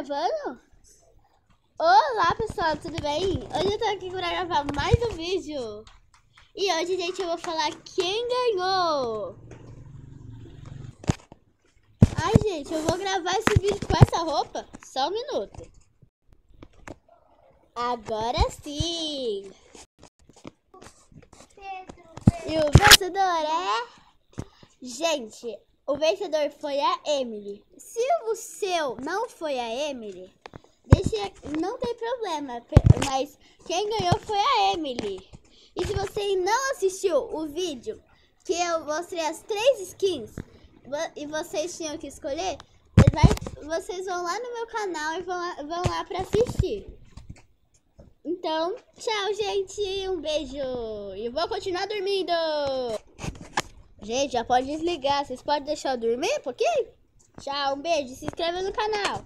gravando? Olá pessoal, tudo bem? Hoje eu tô aqui pra gravar mais um vídeo. E hoje, gente, eu vou falar quem ganhou. Ai, gente, eu vou gravar esse vídeo com essa roupa. Só um minuto. Agora sim. E o vencedor é... Gente, o vencedor foi a Emily. Se o seu não foi a Emily, não tem problema, mas quem ganhou foi a Emily. E se você não assistiu o vídeo que eu mostrei as 3 skins e vocês tinham que escolher, vocês vão lá no meu canal e vão lá para assistir. Então, tchau, gente. Um beijo. E vou continuar dormindo. Gente, já pode desligar. Vocês podem deixar eu dormir um pouquinho? Tchau, um beijo. Se inscreva no canal.